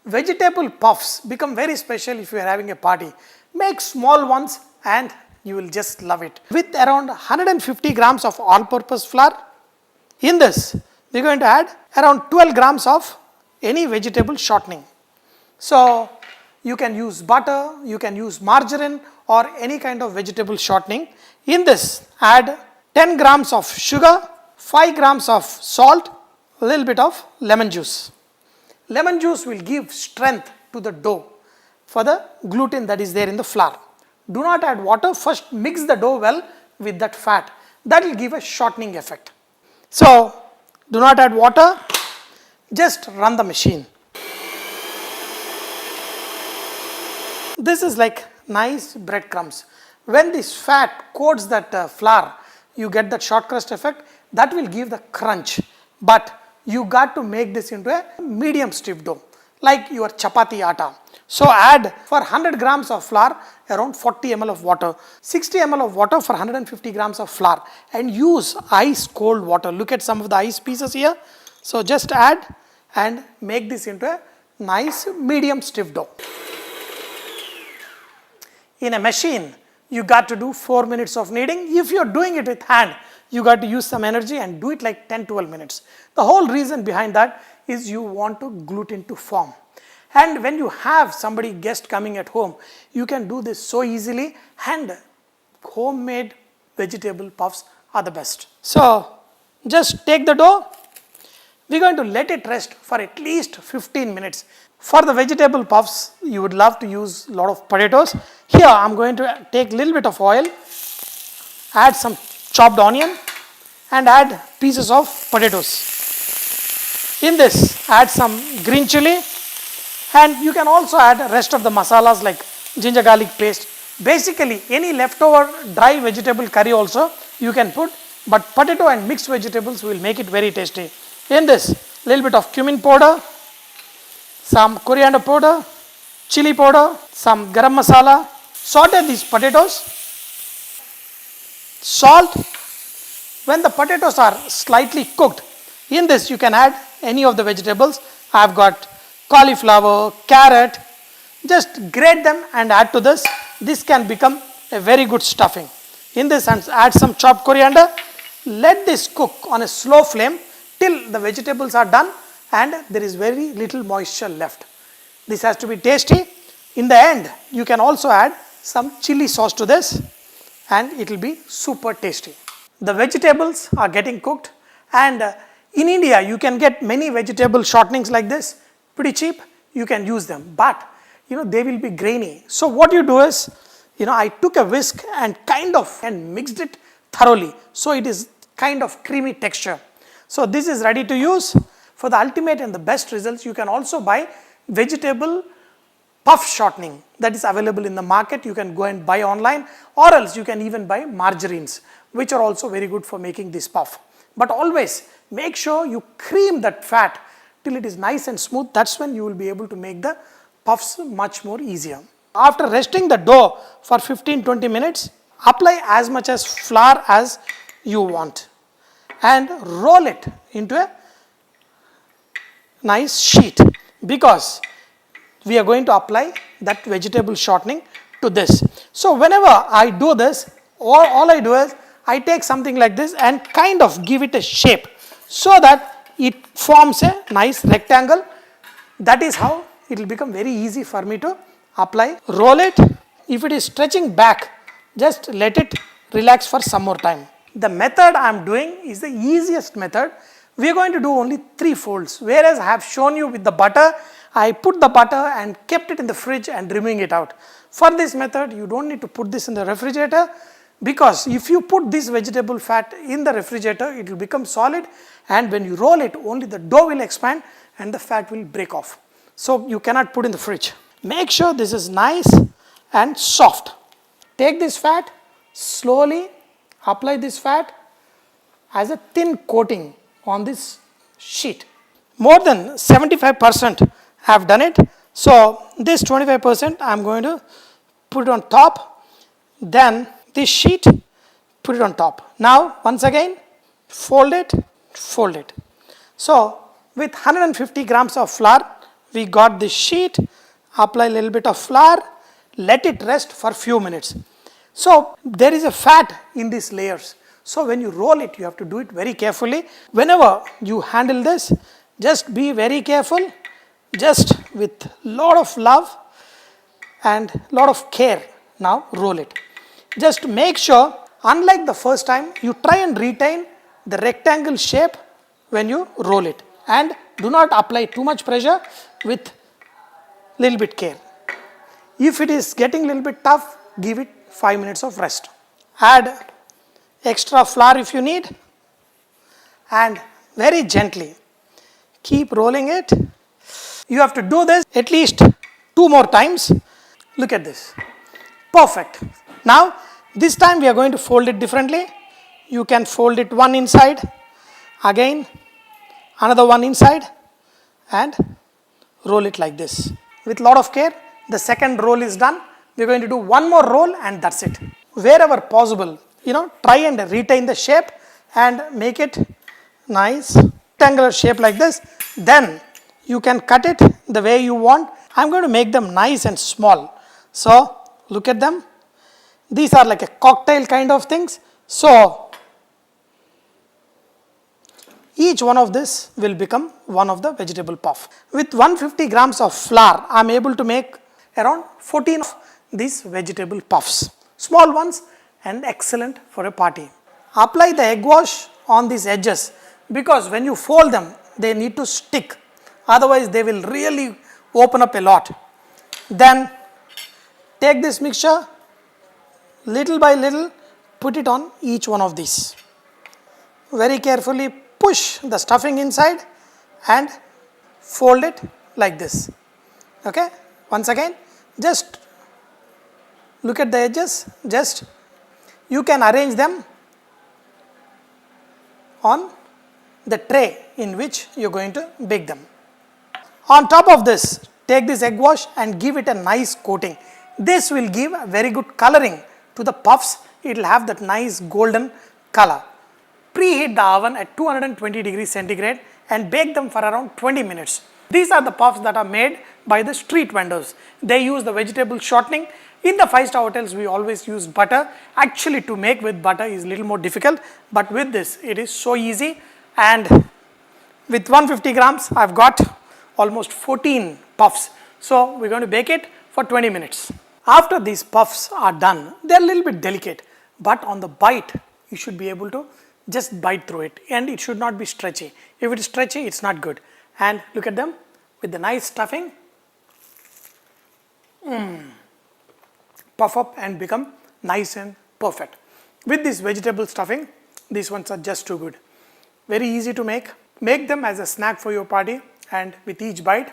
Vegetable puffs become very special if you are having a party. Make small ones and you will just love it. With around 150 grams of all-purpose flour, in this we are going to add around 12 grams of any vegetable shortening. So you can use butter, you can use margarine or any kind of vegetable shortening. In this add 10 grams of sugar, 5 grams of salt, a little bit of lemon juice. Lemon juice will give strength to the dough for the gluten that is there in the flour. Do not add water, first mix the dough well with that fat. That will give a shortening effect. So do not add water, just run the machine. This is like nice breadcrumbs. When this fat coats that flour, you get that short crust effect. That will give the crunch. But you got to make this into a medium stiff dough, like your chapati atta. So add for 100 grams of flour around 40 ml of water, 60 ml of water for 150 grams of flour, and use ice cold water. Look at some of the ice pieces here. So just add and make this into a nice medium stiff dough. In a machine, you got to do 4 minutes of kneading. If you are doing it with hand, you got to use some energy and do it like 10-12 minutes. The whole reason behind that is you want to gluten to form. And when you have somebody guest coming at home, you can do this so easily, and homemade vegetable puffs are the best. So just take the dough. We are going to let it rest for at least 15 minutes. For the vegetable puffs, you would love to use a lot of potatoes. Here I am going to take a little bit of oil, add some chopped onion and add pieces of potatoes. In this add some green chili, and you can also add rest of the masalas like ginger garlic paste. Basically any leftover dry vegetable curry also you can put, but potato and mixed vegetables will make it very tasty. In this little bit of cumin powder, some coriander powder, chili powder, some garam masala. Saute these potatoes, salt. When the potatoes are slightly cooked, in this you can add any of the vegetables. I have got cauliflower, carrot. Just grate them and add to this. This can become a very good stuffing. In this add some chopped coriander. Let this cook on a slow flame till the vegetables are done and there is very little moisture left. This has to be tasty. In the end, you can also add some chili sauce to this and it will be super tasty. The vegetables are getting cooked, and in India you can get many vegetable shortenings like this, pretty cheap. You can use them, but they will be grainy. So what you do is, I took a whisk and mixed it thoroughly, so it is kind of creamy texture. So this is ready to use. For the ultimate and the best results, you can also buy vegetable puff shortening that is available in the market. You can go and buy online, or else you can even buy margarines, which are also very good for making this puff. But always make sure you cream that fat till it is nice and smooth. That's when you will be able to make the puffs much more easier. After resting the dough for 15-20 minutes, apply as much as flour as you want and roll it into a nice sheet, because we are going to apply that vegetable shortening to this. So whenever I do this, all I do is I take something like this and give it a shape so that it forms a nice rectangle. That is how it will become very easy for me to apply. Roll it. If it is stretching back, just let it relax for some more time. The method I am doing is the easiest method. We are going to do only 3 folds, whereas I have shown you with the butter. I put the butter and kept it in the fridge and removing it out. For this method, you don't need to put this in the refrigerator, because if you put this vegetable fat in the refrigerator, it will become solid, and when you roll it, only the dough will expand and the fat will break off. So you cannot put in the fridge. Make sure this is nice and soft. Take this fat, slowly apply this fat as a thin coating on this sheet. More than 75% have done it. So this 25% I am going to put it on top. Then this sheet, put it on top. Now once again, fold it, fold it. So with 150 grams of flour, we got this sheet, apply a little bit of flour, let it rest for few minutes. So there is a fat in these layers. So when you roll it, you have to do it very carefully. Whenever you handle this, just be very careful, just with lot of love and lot of care. Now roll it. Just make sure, unlike the first time, you try and retain the rectangle shape when you roll it, and do not apply too much pressure, with little bit care. If it is getting a little bit tough, give it 5 minutes of rest. Add extra flour if you need, and very gently keep rolling it. You have to do this at least 2 more times. Look at this. Perfect. Now this time we are going to fold it differently. You can fold it one inside, again another one inside, and roll it like this. With lot of care, the second roll is done. We are going to do one more roll, and that's it. Wherever possible, try and retain the shape and make it nice rectangular shape like this. Then you can cut it the way you want. I'm going to make them nice and small. So look at them. These are like a cocktail kind of things. So each one of this will become one of the vegetable puff. With 150 grams of flour, I am able to make around 14 of these vegetable puffs. Small ones and excellent for a party. Apply the egg wash on these edges, because when you fold them, they need to stick. Otherwise, they will really open up a lot. Then take this mixture, little by little, put it on each one of these. Very carefully push the stuffing inside and fold it like this. Okay, once again, just look at the edges. Just you can arrange them on the tray in which you are going to bake them. On top of this, take this egg wash and give it a nice coating. This will give a very good coloring to the puffs. It will have that nice golden color. Preheat the oven at 220 degrees centigrade and bake them for around 20 minutes. These are the puffs that are made by the street vendors. They use the vegetable shortening. In the 5-star hotels, we always use butter. Actually, to make with butter is a little more difficult, but with this, it is so easy. And with 150 grams, I've got almost 14 puffs. So we're going to bake it for 20 minutes. After these puffs are done, they're a little bit delicate, but on the bite, you should be able to just bite through it, and it should not be stretchy. If it is stretchy, it's not good. And look at them with the nice stuffing. Puff up and become nice and perfect. With this vegetable stuffing, these ones are just too good. Very easy to make. Make them as a snack for your party, and with each bite,